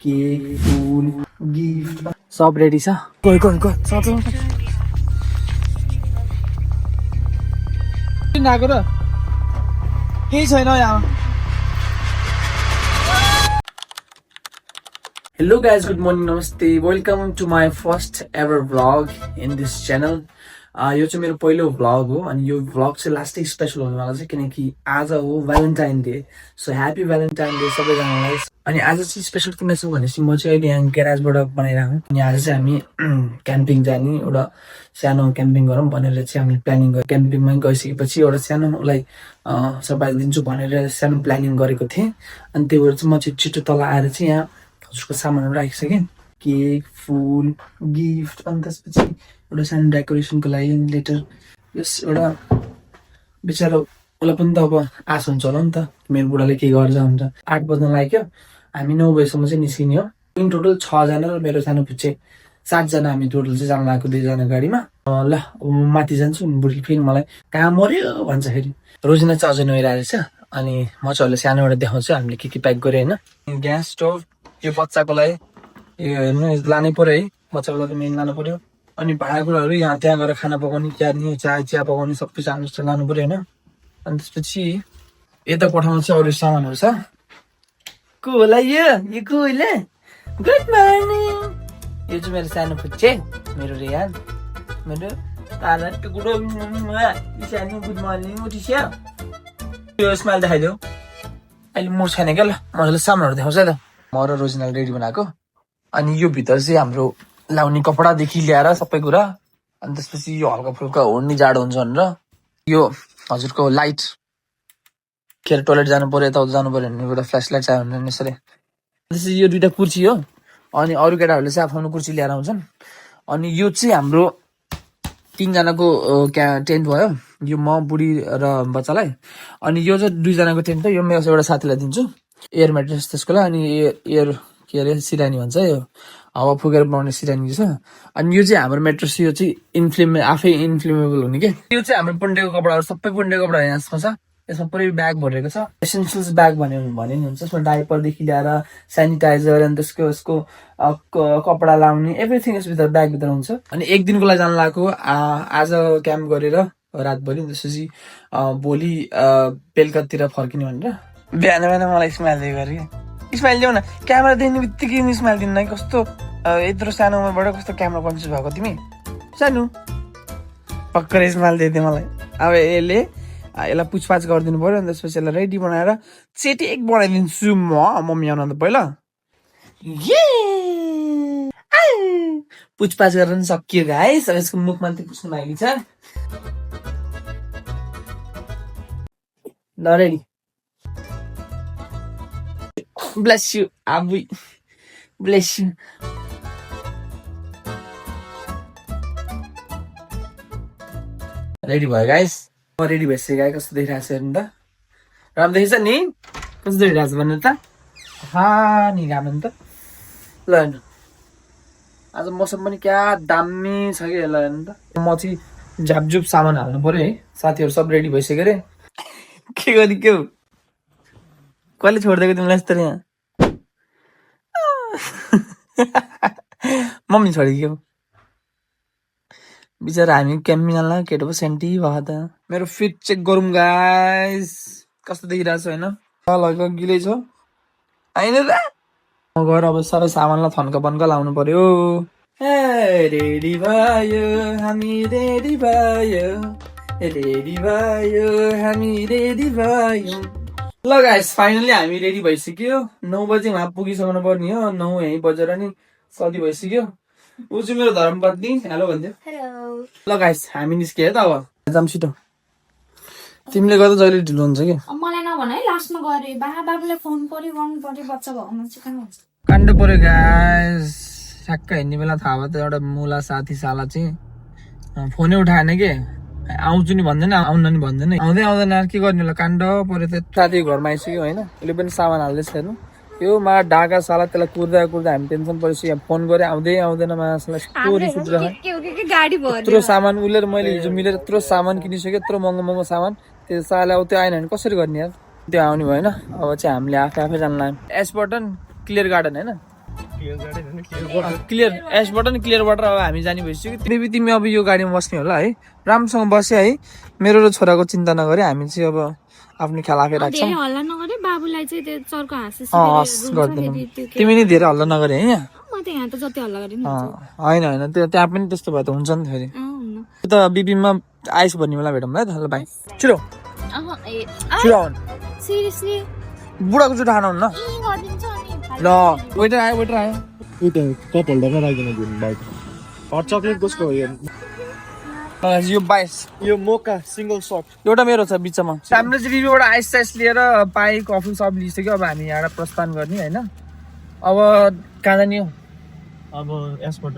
Cake फुल gift सब ready छ गयो गयो गयो आएको र केही छैन यहाँ Hello guys, good morning, namaste. Welcome to my first ever vlog in this channel. यो चाहिँ मेरो पहिलो भ्लग हो अनि यो भ्लग चाहिँ लास्टै स्पेसल हुनेवाला छ किनकि आज हो Valentine day. So happy Valentine day सबैजनालाई. अनि आज चाहिँ स्पेसल किन छ भनेपछि म चाहिँ अहिले यहाँ ग्यारेजबाट बनाइरहेको छु अनि आज चाहिँ हामी क्याम्पिङ जाने एउटा सानो क्याम्पिङ गरौँ भनेर चाहिँ हामीले प्लानिङ गर्यौँ. क्याम्पिङमा गइसकेपछि एउटा सानो उसलाई सरप्राइज दिन्छु भनेर सानो प्लानिङ गरेको थिएँ. अनि त्यही भएर चाहिँ म चाहिँ छिटो तल आएर चाहिँ यहाँ हजुरको सामानहरू राखिसकेँ. केक फुल गिफ्ट अनि त्यसपछि एउटा सानो डेकोरेसनको लागि लेटर यस एउटा बिचरा उसलाई पनि त अब आश हुन्छ होला नि त मेरो बुढाले के गर्छ हुन्छ. 8 बज्न लाग्यो हामी 9 बजीसम्म चाहिँ निस्किने हो. इन टोटल 6 जना र मेरो सानो पिच्छे 7 जना हामी टोटल चाहिँ जान लागेको 2 जना गाडीमा. ल अब म माथि जान्छु बुढी फेरि मलाई कहाँ मर्यो भन्छ. फेरि रोजिना चाहिँ अझै नहिरहेको छ अनि म चाहिँ अहिले सानो एउटा देखाउँछु हामीले के प्याक गरेँ होइन. ग्यास स्टोभ यो बच्चाको लागि यो हेर्नु लानै पर्यो है बच्चाको लागि मेन लानु पर्यो. अनि भाँडाकुँडाहरू यहाँ त्यहाँ गएर खाना पकाउने चिया पकाउने सबै सानो जस्तो लानु पर्यो होइन. अनि त्यसपछि यता कोठामा चाहिँ अरू सामानहरू छ. को होला यो को होला गुड मर्निङ. यो चाहिँ मेरो सानो फुच्चे मेरो रेहान मेरो तारा टुक्रो सानो गुड मर्निङ उठिस्यो. यो स्माइल देखाइदेऊ. अहिले म छैन क्या. ल मजाले सामानहरू देखाउँछ त. म र रोजिनाल रेडी बनाएको. अनि यो भित्र चाहिँ हाम्रो लाउने कपडादेखि ल्याएर सबै कुरा. अनि त्यसपछि यो हल्का फुल्का ओढ्ने जाडो हुन्छ भनेर यो हजुरको लाइट के अरे टोइलेट जानु पर्यो यताउता जानु पर्यो भने एउटा फ्ल्यास लाइट चाहियो भने यसरी. त्यसपछि यो 2टा कुर्सी हो. अनि अरू केटाहरूले चाहिँ आफ्नो कुर्सी ल्याएर आउँछन्. अनि यो चाहिँ हाम्रो 3 जनाको टेन्ट भयो. यो म बुढी र बच्चालाई. अनि यो चाहिँ 2 जनाको टेन्ट हो. यो मेरो एउटा साथीलाई दिन्छु एयर म्याट्रेस त्यसको लागि. अनि एयर के अरे सिरानी भन्छ यो हावा फुकेर बनाउने सिरानी छ. अनि यो चाहिँ हाम्रो म्याट्रेस यो चाहिँ आफै इन्फ्लेमेबल हुने के. यो चाहिँ हाम्रो पुण्डेको कपडाहरू सबै पुण्डेको कपडा यसमा छ. यसमा पुरै ब्याग भरेको छ. एसेन्सियल्स ब्याग भन्यो भने नि हुन्छ. यसमा डाइपरदेखि ल्याएर सेनिटाइजर अनि यसको कपडा लाउने एभ्रिथिङ यसभित्र ब्यागभित्र हुन्छ. अनि एक दिनको लागि जान लागेको आज क्याम्प गरेर रातभरि. त्यसपछि भोलि बेलुकातिर फर्किने भनेर. बिहान मलाई स्माइल दिएको अरे स्माइल ल्याउ न. क्यामेरा देख्ने बित्तिकै स्माइल दिनु कि कस्तो यत्रो सानो उमेरबाट कस्तो क्यामेरा कन्सियस भएको तिमी सानो पक्कै स्माइल दिएको मलाई. अब यसलाई पुछपाछ गरिदिनु पर्यो. अनि त्यसपछि यसलाई रेडी बनाएर चेटी एक बनाइदिन्छु म मम्मी आउन त पहिला. पुछपाछ गरेर पनि सकियो गाइस. अब यसको मुखमा चाहिँ पुछ्नु बाँकी छ. ल ready. Bless you, Abu. Bless you. Ready भयो गाइस. म रेडी भइसक्यो गाई. कस्तो देखिरहेको छ हेर्नु त. राम्रो देखिन्छ नि कस्तो देखिरहेको छ भन्नु त. नि राम्रो नि त. ल हेर्नु आज मौसम पनि क्या दामी छ कि. ल हेर्नु त. म चाहिँ झापझुप सामान हाल्नु पर्यो है. साथीहरू सब रेडी भइसक्यो अरे. के गर्ने के हो कहिले छोडिदिएको तिमीलाई यस्तो यहाँ. मम्मी छोडिदियो बिचरा. हामी क्याम्पिङ जान लाग्यो केटो पो सेन्टी भयो त. मेरो फिट चेक गरौँ गाइस कस्तो देखिरहेको छ होइन. ल गिलै छ होइन त. म गएर अब सबै सामानलाई थन्का बन्का लाउनु पर्यो. रेडी भयो हामी रेडी भयो रेडी भयो हामी रेडी भयो. ल गाइस फाइनली हामी रेडी भइसक्यो. 9 बजी वहाँ पुगिसक्नु पर्ने हो. 9 यहीँ बजेर नि कति भइसक्यो. ऊ चाहिँ मेरो धर्मपत्नी हेलो भन्थ्यो. ल गाइस हामी निस्कियो त. अब जाम छिटो. तिमीले गर्दा जहिले ढिलो हुन्छ कि. मलाई नभन है लास्टमा गरे बाबुले फोन पर्यो गर्नु पर्यो बच्चा भएको मान्छे कहाँ हुन्छ. काण्ड पर्यो गाइस. ठ्याक्क हिँड्ने बेला थाहा भयो त एउटा मुला साथी साला चाहिँ फोनै उठाएन के. आउँछु नि भन्दैन आउन नि भन्दैन. आउँदै आउँदैन के गर्ने होला. काण्ड पर्यो त. साथी घरमा आइसक्यो होइन. उसले पनि सामान हाल्दैछ हेर्नु. यो मा डाका साला त्यसलाई कुर्दा हामी टेन्सन परेपछि यहाँ फोन गरेँ आउँदै आउँदैन मासलाई स्टोरी यत्रो सामान उसले मैले हिजो मिलेर यत्रो सामान किनिसक्यो. यत्रो महँगो सामान त्यो साला त्यो आएन भने कसरी गर्ने यार. त्यो आउने भएन. अब चाहिँ हामीले आफै जान लाग्यो. एसपर्टन क्लियर गार्डन होइन क्लियर एसबाट नि क्लियरबाट अब हामी जाने भइसक्यो बेबी तिमी अब यो गाडीमा बस्ने होला है राम्रोसँग बस्यो है मेरो र छोराको चिन्ता नगरे हामी चाहिँ अब आफ्नो ख्याल आफै राख्छौँ धेरै हल्ला नगरे बाबुलाई चाहिँ त्यो चर्को हस् गर्दैन तिमी नि धेरै हल्ला नगरे है यहाँ म त यहाँ त जति हल्ला गरे नि होइन होइन त्यो त्यहाँ पनि त्यस्तो भए त हुन्छ नि त फेरि त्यो त बिपीमा आइस भन्ने बेला भेटौँ है त ल भाइ छिटो छिटो आउनु सिरियसली बुढाको जुठो खानु हुन्न गरिदिन्छ अनि ल वेटर आयो कप होल्डरमा राखिदिन दिनु बाइक हट चक्लेट कसको हो यो यो 22 यो मोका सिंगल सट एउटा मेरो छ बिचमा हाम्रो चाहिँ रिभ्यूबाट आइस साइस लिएर पाए कफी सब लिइसक्यो अब हामी यहाँबाट प्रस्थान गर्ने होइन अब कहाँ जाने हो अब एसपर्ट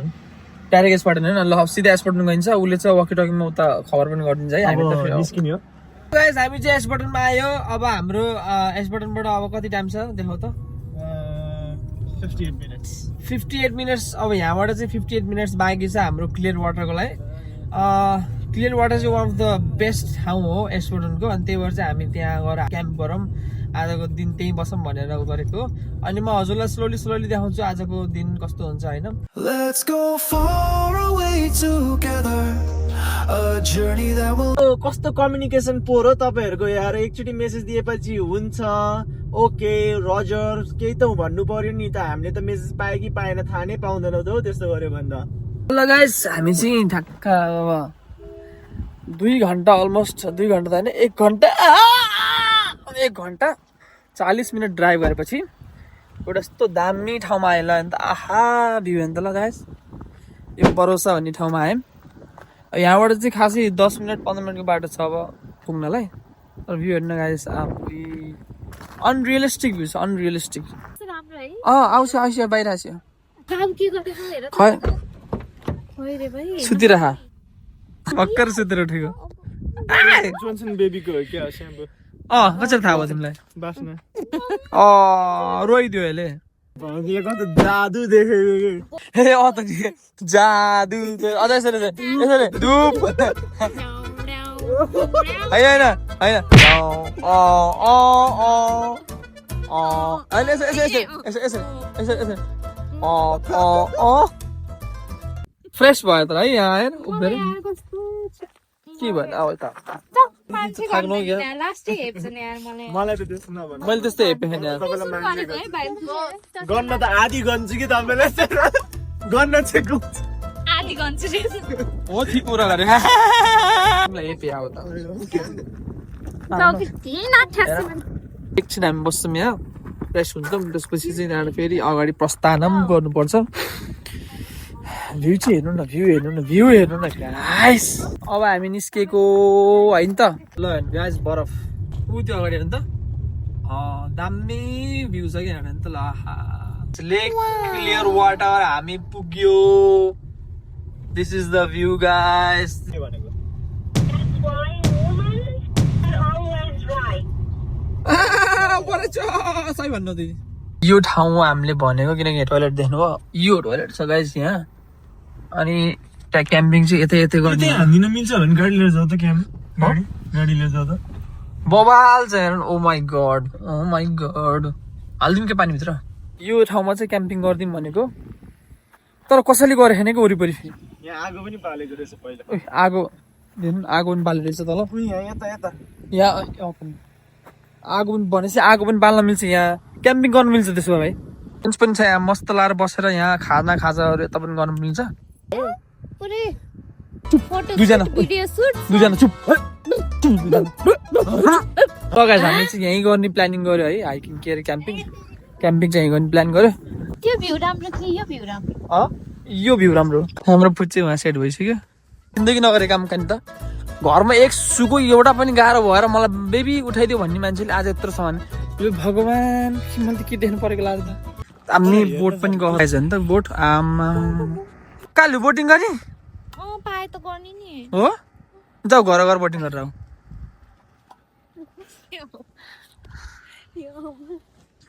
डाइरेक्ट एसबाट होइन ल सिधै एसबाट गइन्छ उसले चाहिँ वकी टकीमा उता खबर पनि गरिदिन्छ है हामी त निस्किने हो गाइस हामी चाहिँ एसबटनमा आयो अब हाम्रो एसबटनबाट अब कति टाइम छ देखाउ त 58 मिनट्स 58 मिनट्स अब यहाँबाट चाहिँ 58 मिनट्स बाँकी छ हाम्रो क्लियर वाटरको लागि क्लियर वाटर चाहिँ वान अफ द बेस्ट ठाउँ हो एसबटनको अनि त्यही भएर चाहिँ हामी त्यहाँ गएर क्याम्प गरौँ आजको दिन त्यहीँ बसौँ भनेर गरेको अनि म हजुरलाई स्लोली देखाउँछु आजको दिन कस्तो हुन्छ होइन Let's go far away together, a journey that will. कस्तो कम्युनिकेसन पोर हो तपाईहरुको यार एकचोटी मेसेज दिएपछि हुन्छ ओके रजर केही त भन्नु पर्यो नि त हामीले त मेसेज पाए कि पाएन थाहा नै पाउँदैनौ त हो त्यस्तो गर्यो भन्दा ल गाइस हामी चाहिँ ठ्याक्क अब 2 घन्टा अलमोस्ट 2 घन्टा त होइन 1 घन्टा 40 मिनट ड्राइभ गरेपछि एउटा यस्तो दामी ठाउँमा आयो ल अन्त आहा भ्यू हेर्नु त ल गाइस यो बरोसा भन्ने ठाउँमा आयौँ यहाँबाट चाहिँ खासै 10 मिनट 15 मिनटको बाटो छ अब पुग्नलाई तर भ्यू हेर्नु गाइस अनरियलिस्टिक भ्यू छ अनरियलिस्टिक राम्रो है आउँछ बाहिर आउँछ काम के गर्दैछौ हेर त खै होइ रे भाइ सुतिरह भर्खर सुतेर उठेको जोन्सन बेबीको हो क्या स्याम्पो कसरी थाहा भयो तिमीलाई बास्ना रोइदियो अहिले यो कस्तो जादु देखेको ए त जादु अझ यसरी यसरी धुप होइन फ्रेस भयो त है यहाँ आएर उभिएर के भयो अब त थाक्नु क्या लास्टै हेप्छ नि यार मलाई त त्यस्तो नभन्नु मैले त्यस्तै हेपेँ नि यार गन्न त आधी गन्छु कि तपाईँलाई गन्न चाहिँ आधी गन्छु हो ठिक कुरा गरे तिमीलाई हेपेँ अब त एकछिन हामी बस्छौँ यहाँ फ्रेस हुन्छौँ त्यसपछि चाहिँ त्यहाँबाट फेरि अगाडि प्रस्थान गर्नुपर्छ भ्यू चाहिँ हेर्नु न गाइस अब हामी निस्केको होइन त ल हेर्नु गाइस बरफ ऊ त्यो अगाडि हेर्नु त दामी भ्यू छ कि हेर्नु त ल लेक क्लियर वाटर हामी पुग्यो this is the view guys सही भन्नु दिदी यो ठाउँ हामीले भनेको किनकि टोइलेट देख्नुभयो यो टोइलेट छ गाइस यहाँ अनि त्यहाँ क्याम्पिङ चाहिँ यतै गर्ने हान्दिन मिल्छ भने गाडी लिएर जाऊ त क्याम्प गाडी लिएर जाऊ त बबाल छ हेर्नु ओ माई गड हालिदिउँ के पानीभित्र यो ठाउँमा चाहिँ क्याम्पिङ गरिदिउँ भनेको तर कसैले गरेको छैन कि वरिपरि फेरि यहाँ आगो पनि बालेको रहेछ पहिला आगो पनि बाल्ने रहेछ तल यता यहाँ आगो पनि भनेपछि आगो पनि बाल्न मिल्छ यहाँ क्याम्पिङ गर्नु मिल्छ त्यसो भए बेन्च पनि छ यहाँ मस्त लाएर बसेर यहाँ खाजाहरू यता पनि गर्नु मिल्छ दुईजना चुप गाइस हामी चाहिँ यहीँ गर्ने प्लानिङ गर्यो है हाइकिङ के अरे क्याम्पिङ चाहिँ यहीँ गर्ने प्लान गर्यो त्यो भ्यू राम्रो थियो यो भ्यू राम्रो यो भ्यू राम्रो हाम्रो फुट चाहिँ उहाँ सेट भइसक्यो जिन्दगी नगरे काम कानी त घरमा एक सुको एउटा पनि गाह्रो भएर मलाई बेबी उठाइदियो भन्ने मान्छेले आज यत्रो सामान यो भगवान् मैले त के देख्नु परेको लाग्छ त हामी बोट पनि गएको छ नि त बोट आमा कालु बोटिङ गर्ने पाए त गर्ने नि हो जाऊ घर बोटिङ गरेर आऊ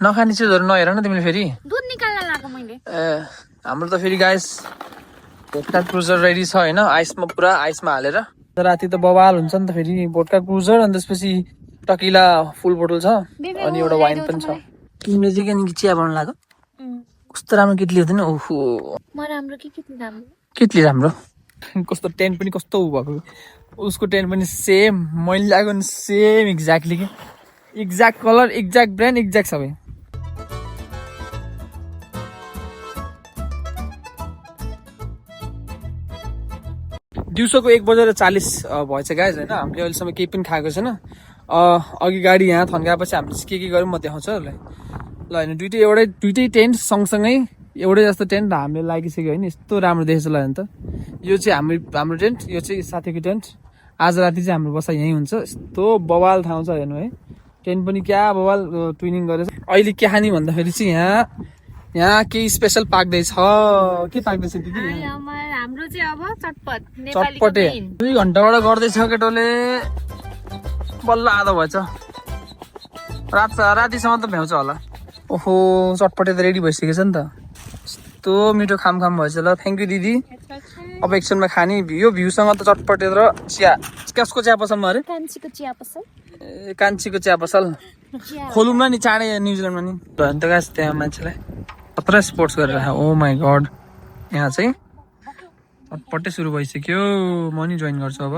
नखाने चिजहरू नहेर न तिमीले फेरि दुध निकाल्न लाग्यो मैले ए हाम्रो त फेरि गाइस भोटका क्रुजर रेडी छ होइन आइसमा पुरा आइसमा हालेर राति त बवाल हुन्छ नि त फेरि भोटका क्रुजर अनि त्यसपछि टकिला फुल बोटल छ अनि एउटा वाइन पनि छ तिमीले चाहिँ के चिया बनाउनु लाग्यो कस्तो राम्रो केटली हो नि ओहो म राम्रो कि राम्रो केटली राम्रो कस्तो टेन्ट पनि कस्तो भएको उसको टेन्ट पनि सेम मैले लगाएको नि सेम एक्ज्याक्टली के exact colour exact brand exact सबै दिउँसोको 1:40 भएछ गाइज होइन हामीले अहिलेसम्म केही पनि खाएको छैन अघि गाडी यहाँ थन्काएपछि हामीले के गर्यौँ म देखाउँछु ल होइन दुइटै टेन्ट सँगसँगै एउटै जस्तो टेन्ट हामीले लागिसक्यो होइन यस्तो राम्रो देखेछ ल होइन त यो चाहिँ हाम्रो टेन्ट यो चाहिँ साथीको टेन्ट आज राति चाहिँ हाम्रो बसाइ यहीँ हुन्छ यस्तो बवाल ठाउँ छ हेर्नु है टेन्ट पनि क्या बवाल ट्विनिङ गरेछ अहिले के खाने भन्दाखेरि चाहिँ यहाँ केही स्पेसल पाक्दैछ के पाक्दैछ दिदी हाम्रो चाहिँ अब चटपट चटपटे 2 घन्टाबाट गर्दैछ केटोले बल्ल आधा भएछ रातिसम्म त भ्याउँछ होला ओहो चटपटे त रेडी भइसकेछ नि त यस्तो मिठो खाम भएछ ल थ्याङ्क यू दिदी अब एकछिनमा खाने यो भ्यूसँग त चटपटे र चिया कसको चिया पसलमा अरे कान्छीको चिया पसल कान्छीको चिया पसल खोलौँ न नि चाँडै न्युजिल्यान्डमा नि त गाइस त्यहाँ मान्छेलाई खतरा स्पोर्ट्स गरेर ओ माई गड यहाँ चाहिँ चटपटे सुरु भइसक्यो म नि जोइन गर्छु अब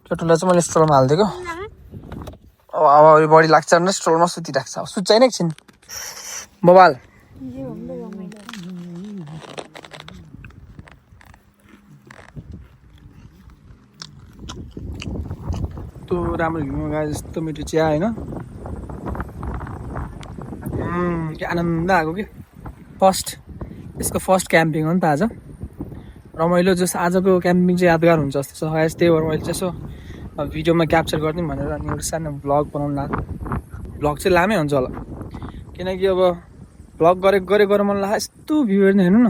केटोलाई चाहिँ मैले स्टोरमा हालिदिएको अब बढी लाग्छ भने स्टोरमा सुतिराख्छ सुत्छ होइन एकछिन बबाल यस्तो राम्रो हिउँमा गए जस्तो मिठो चिया होइन के आनन्द आएको कि यसको फर्स्ट क्याम्पिङ हो नि त आज रमाइलो जस आजको क्याम्पिङ चाहिँ यादगार हुन्छ जस्तो छ गाइस त्यही भएर मैले चाहिँ यसो भिडियोमा क्याप्चर गरिदिउँ भनेर अनि एउटा सानो भ्लग बनाउनु लाग्यो भ्लग चाहिँ लामै हुन्छ होला किनकि अब भ्लग गरेर मन लाग्यो यस्तो भ्यू हेर्नु न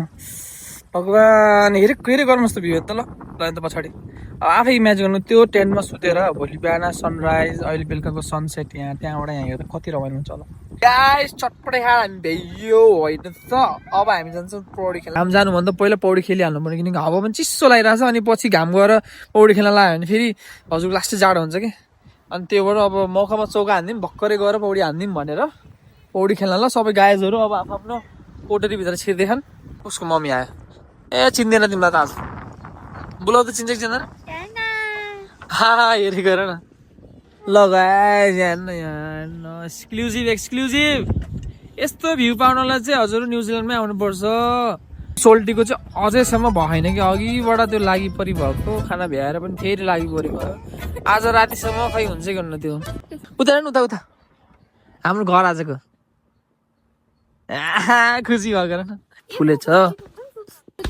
भगवान् हेरेको गर्नु जस्तो भ्यू त ल त पछाडि अब आफै इमेजिन गर्नु त्यो टेन्टमा सुतेर भोलि बिहान सनराइज अहिले बेलुकाको सनसेट त्यहाँबाट यहाँ हेर्दा कति रमाइलो हुन्छ होला गाइस चटपटे खाएर हामी भ्याइयो होइन त अब हामी जान्छौँ पौडी खेल्न घाम जानुभन्दा पहिला पौडी खेलिहाल्नु पर्यो किनकि हावा पनि चिसो लागिरहेछ अनि पछि घाम गएर पौडी खेल्न लाग्यो भने फेरि हजुर लास्टै जाडो हुन्छ कि अनि त्योबाट अब मौकामा चौका हानिदिउँ भर्खरै गएर पौडी हानिदिउँ भनेर पौडी खेल्न ल सबै गाइजहरू अब आफ्नो कोठरीभित्र छिर्दैछन् उसको मम्मी आयो ए चिन्दैन तिमीलाई त आज बोलाउँदा चिन्छ कि चिन्दैन हेरी गर न ल गाइस हेर्नु एक्सक्लुजिभ यस्तो भ्यू पाउनलाई चाहिँ हजुर न्युजिल्यान्डमै आउनुपर्छ सोल्टीको चाहिँ अझैसम्म भएन कि अघिबाट त्यो लागि परि भएको खाना भ्याएर पनि फेरि लागि परि भयो आज रातिसम्म खै हुन्छ कि हुन्न त्यो उता उता हाम्रो घर आजको खुसी भएको न फुलेछ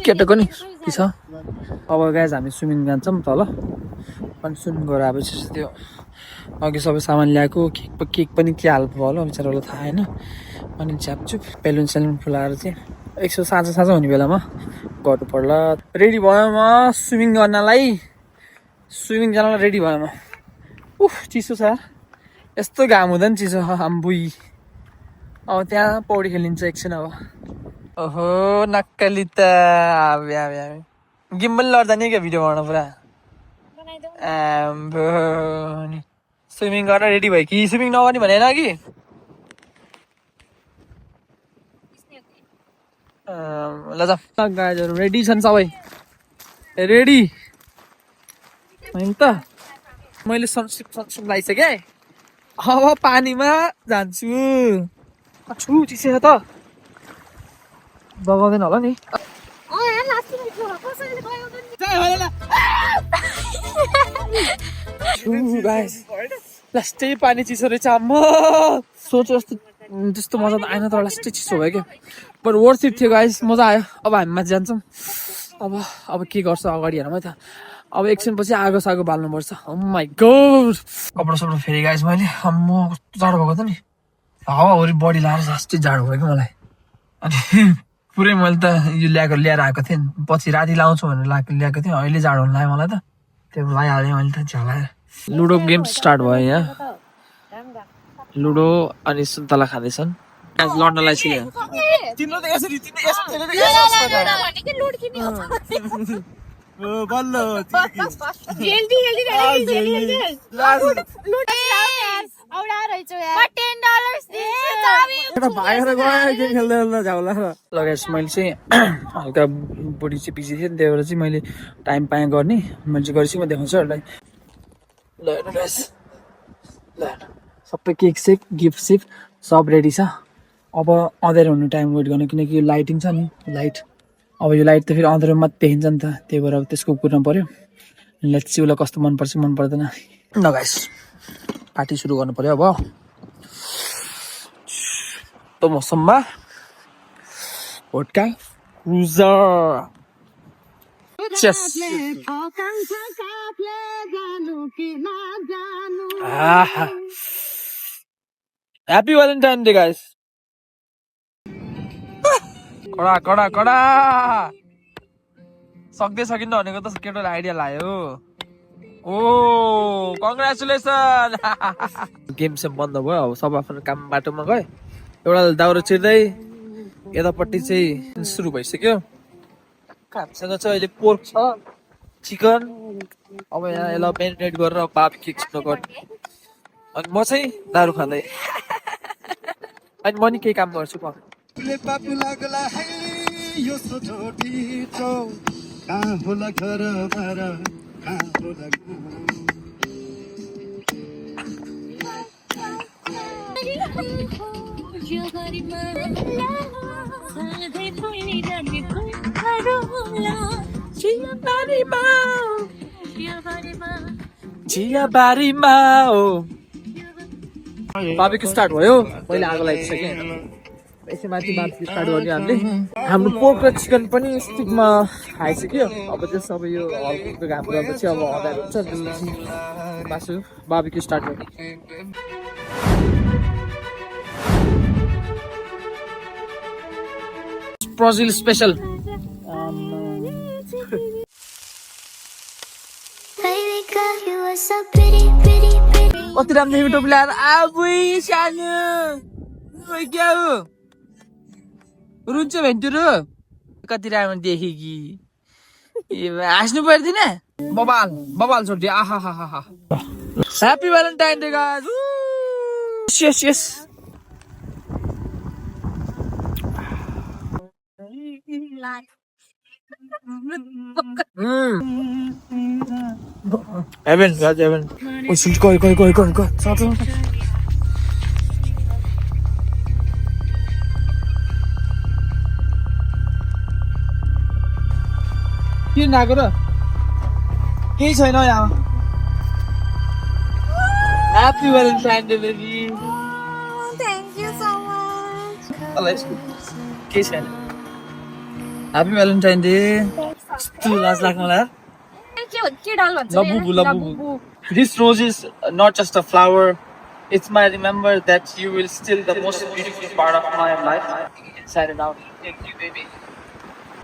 केटाको नि के छ अब गाइस हामी स्विमिङ जान्छौँ तल अनि स्विमिङ गरेर आएपछि त्यो अघि सबै सामान ल्याएको केक पनि के हाल भयो होला बिचरालाई थाहा होइन अनि च्यापचुप बेलुन सेलुन फुलाएर चाहिँ एकछिन साँझ हुने बेलामा गर्नु पर्ला रेडी भयो म स्विमिङ जानलाई रेडी भयो म चिसो छ यस्तो घाम हुँदा नि चिसो आम्बुई अब त्यहाँ पौडी खेलिन्छ एकछिन अब ओहो नक्कली त गिम्बल लड्दा नि क्या भिडियो बनाउन पुरा स्विमिङ गरेर रेडी भयो कि स्विमिङ नगर्ने भनेन कि ल गाइजहरू रेडी छन् सबै रेडी होइन त मैले सनस्क्रिन लगाइसकेँ अब पानीमा जान्छु चिसो छ त बगाउँदैन होला नि लास्टै पानी चिसो रहेछ म सोचे जस्तो त्यस्तो मजा त आएन तर लास्टै चिसो भयो क्या बट वर्थ इट थियो गाइस मजा आयो अब हामी माथि जान्छौँ अब के गर्छ अगाडि हेरौँ है त अब एकछिन पछि आगो सागो बाल्नुपर्छ माइ गॉड कपडा सपडा फेरि गाइस मैले म कस्तो जाडो भएको त नि हावाहुरी बढी लाएर लास्टै जाडो भयो कि मलाई अनि पुरै मैले त यो ल्याएर आएको थिएँ पछि राति लाउँछु भनेर ल्याएको थिएँ अहिले जाडो हुन लाग्यो मलाई त त्यो लगाइहालेँ मैले त झलाएर लुडो गेम स्टार्ट भयो यहाँ लुडो अनि सुन्तला खाँदैछन् लड्नलाई बल्ल हेल्दी हेल्दी भागेर गयो गेम खेल्दै खेल्दै झ्याउला ल गाइस मैले चाहिँ हल्का बुढी चाहिँ बिजी थिएँ त्यही भएर चाहिँ मैले टाइम पाएँ गर्ने मैले चाहिँ गरेपछि म देखाउँछुहरूलाई ल हेर्नु गाइस ल हेर्नु सबै केक सेक गिफ्ट सिफ्ट सब रेडी छ अब अँध्यारो हुने टाइम वेट गर्नु किनकि यो लाइटिङ छ नि लाइट अब यो लाइट त फेरि अँध्यारोमा मात्रै देखिन्छ नि त त्यही भएर अब त्यसको कुर्नु पऱ्यो लेट्स सी उसलाई कस्तो मनपर्छ मन पर्दैन ल गाइस पार्टी सुरु गर्नु पऱ्यो अब त मौसममा vodka cruiser cheers happy valentine day guys कडा कडा कडा सक्दै सकिन्न भनेको त केटोले आइडिया लायो ओ कङ्ग्रेचुलेसन गेम चाहिँ बन्द भयो अब सब आफ्नो काम बाटोमा गए एउटा दाउरा चिर्दै यतापट्टि चाहिँ सुरु भइसक्यो हामीसँग चाहिँ अहिले पोर्क छ चिकन अब यहाँ यसलाई मेरिनेट गरेर बार्बिक्यू चिकन गर्ने अनि म चाहिँ दारु खाँदै अनि म नि केही काम गर्छु बार्बिक्यू स्टार्ट भयो मैले आगो लगाइसकेँ यसै माथि बार्बिक्यू स्टार्ट गर्ने हामीले हाम्रो पोर्क र चिकन पनि स्टिकमा खाइसक्यो अब चाहिँ सबै यो हल्को घाम गरेपछि अब अँध्यारो हुन्छ त्यसपछि मासु बार्बिक्यू स्टार्ट गर्ने ब्राजिल स्पेशल कति राम्रो देख्यो टोपी लगाएर आबुई सानो क्या हो रुन्छ भेन्टुरो कति राम्रो देखेँ कि हाँस्नु पर्दैन बबाल बबाल छोडिदियो आहा हा हा ह्याप्पी भ्यालेन्टाइन डे गाइस यस यस Evan, guys, Evan. Oh, shoot, go. Stop. किन आएको र केही छैन यहाँ happy Valentine day baby thank you so much केही छैन ह्याप्पी भ्यालेन्टाइन डे कस्तो लाज लाग्छ मलाई This rose is not just a flower. It's my remember that you will still the most beautiful part of my life, inside and out. Thank you, baby.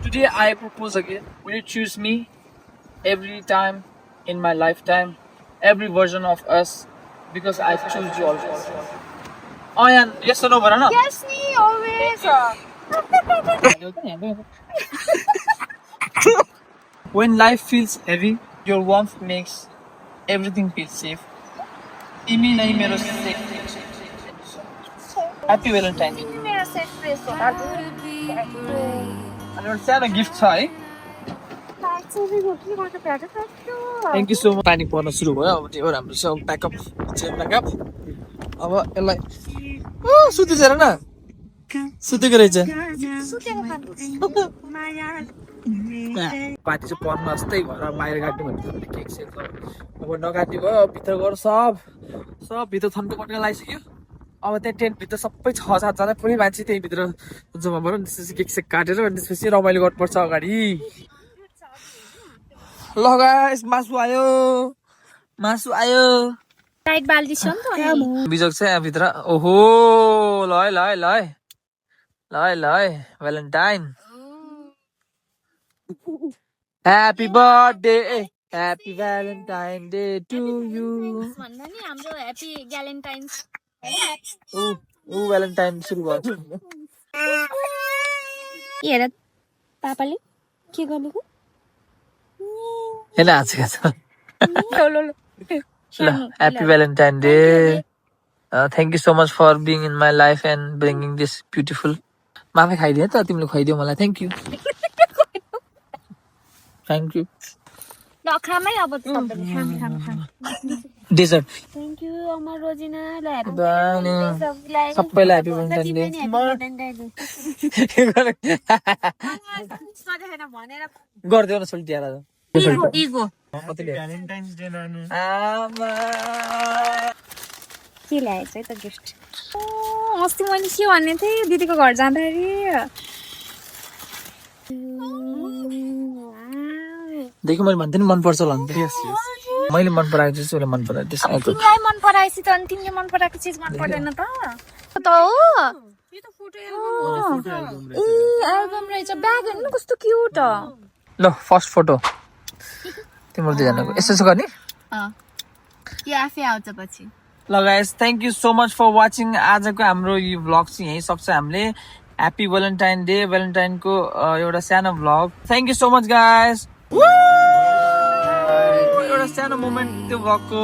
Today I propose again. Will you choose me every time in my lifetime, every version of us, because I choose you always. Oh yeah, yes or no, Varana? Yes, me always. When life feels heavy, your warmth makes everything feel safe. Timi nahi mero safe. Happy Valentine Day. मेरो set press हो And your सानो gift छ है thank you so much पानी पर्न सुरु भयो अब त्यो राम्रो छ ब्याकअप ब्याकअप अब यसलाई सुतेछ हेर न सुतेको रहेछ पार्टी चाहिँ पर्न जस्तै भएर बाहिर काट्नु भने केक सेक अब नकाट्ने भयो भित्र गएर सब भित्र थन्को पट्का लगाइसक्यो अब त्यहाँ टेन्टभित्र सबै 6-7 जना पुरै मान्छे त्यहीँभित्र जम्मा भयो नि त्यसपछि केक सेक काटेर अनि त्यसपछि रमाइलो गर्नुपर्छ अगाडि ल गाइस मासु आयो टाइट बाल्टी छ नि त बिजक चाहिँ यहाँभित्र ओहो ल Valentine happy birthday happy Valentine day to you भन्दा नि हाम्रो ह्याप्पी भ्यालेन्टाइन्स ऊ भ्यालेन्टाइन सुरु भयो हेर पापाले के गर्नुको होइन हाँसेको छ लो, लो। ल happy Valentine day thank you so much for being in my life and bringing this beautiful म आफै खाइदिएँ त तिमीले खुवाइदियो मलाई थ्याङ्क यू थ्याङ्क यू ल खामै अब सबैले खाम डेजर्ट थ्याङ्क यू अमर रोजिनालाई सबैलाई ह्याप्पी भ्यालेन्टाइन डे गरिदेऊ न सोल्टिएर इगो भ्यालेन्टाइन्स डे नानु आमा के ल्याएछ है त गिफ्ट अस्ति मैले के भन्ने थिएँ दिदीको घर जाँदाखेरि देखि मैले भन्थेँ नि मनपर्छ होला नि मैले मन पराएको चिज उसले मन पराएको त्यस आएको तिमीलाई मन पराएपछि त अनि तिमीले मन पराएको चिज मन पर्दैन त हो एल्बम रहेछ ब्याग हेर्नु कस्तो क्युट ल फर्स्ट फोटो तिम्रो दुईजनाको यस्तो चाहिँ गर्ने यो आफै आउँछ पछि ल guys thank you so much for watching आजको हाम्रो यो भ्लग चाहिँ यहीँ सक्छ हामीले ह्याप्पी भ्यालेन्टाइन डे भ्यालेन्टाइनको एउटा सानो vlog thank you so much guys एउटा सानो मोमेन्ट त्यो भ्लगको